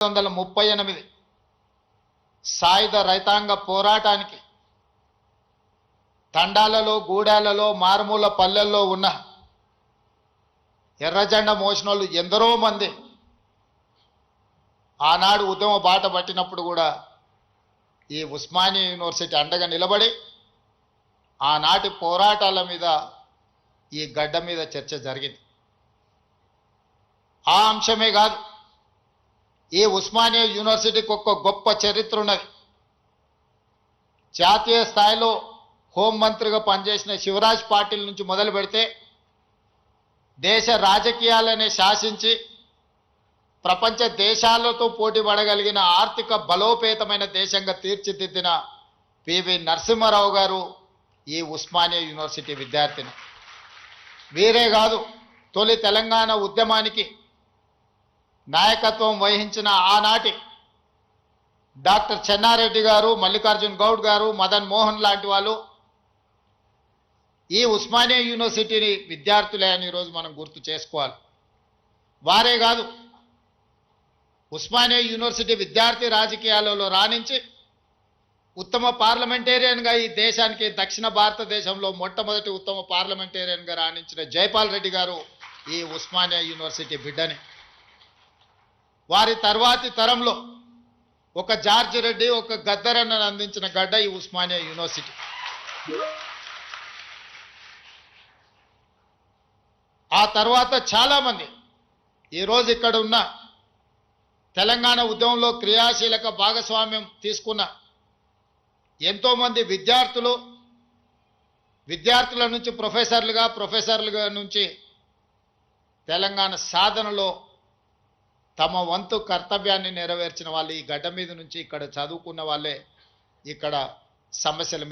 1938 సాయుధ రైతాంగ పోరాటానికి తండాలలో గూడాలలో మారుమూల పల్లెల్లో ఉన్న ఎర్రజెండా మోసినోళ్ళు ఎందరో మంది ఆనాడు ఉద్యమ బాట పట్టినప్పుడు కూడా ఈ ఉస్మానియా యూనివర్సిటీ అండగా నిలబడి ఆనాటి పోరాటాల మీద ఈ గడ్డ మీద చర్చ జరిగింది. ఆ అంశమే కాదు, ఈ ఉస్మానియా యూనివర్సిటీకి ఒక గొప్ప చరిత్ర ఉన్నది. జాతీయ స్థాయిలో హోంమంత్రిగా పనిచేసిన శివరాజ్ పాటిల్ నుంచి మొదలు పెడితే దేశ రాజకీయాలనే శాసించి ప్రపంచ దేశాలతో పోటీ పడగలిగిన ఆర్థిక బలోపేతమైన దేశంగా తీర్చిదిద్దిన పివి నరసింహారావు గారు ఈ ఉస్మానియా యూనివర్సిటీ విద్యార్థిని. వీరే కాదు, తొలి తెలంగాణ ఉద్యమానికి నాయకత్వం వహించిన ఆనాటి డాక్టర్ చెన్నారెడ్డి గారు, మల్లికార్జున్ గౌడ్ గారు, మదన్ మోహన్ లాంటి వాళ్ళు ఈ ఉస్మానియా యూనివర్సిటీని విద్యార్థులే అని ఈరోజు మనం గుర్తు చేసుకోవాలి. వారే కాదు, ఉస్మానియా యూనివర్సిటీ విద్యార్థి రాజకీయాలలో రాణించి ఉత్తమ పార్లమెంటేరియన్గా ఈ దేశానికి దక్షిణ భారతదేశంలో మొట్టమొదటి ఉత్తమ పార్లమెంటేరియన్గా రాణించిన జైపాల్ రెడ్డి గారు ఈ ఉస్మానియా యూనివర్సిటీ బిడ్డని. వారి తర్వాతి తరంలో ఒక జార్జ్ రెడ్డి, ఒక గద్దరన్నను అందించిన గడ్డ ఈ ఉస్మానియా యూనివర్సిటీ. ఆ తర్వాత చాలామంది ఈరోజు ఇక్కడ ఉన్న తెలంగాణ ఉద్యమంలో క్రియాశీలక భాగస్వామ్యం తీసుకున్న ఎంతోమంది విద్యార్థుల నుంచి ప్రొఫెసర్లుగా నుంచి తెలంగాణ సాధనలో తమ వంతు కర్తవ్యాన్ని నెరవేర్చిన వాళ్ళు ఈ గడ్డ మీద నుంచి ఇక్కడ చదువుకున్న వాళ్ళే ఇక్కడ సమస్యల మీద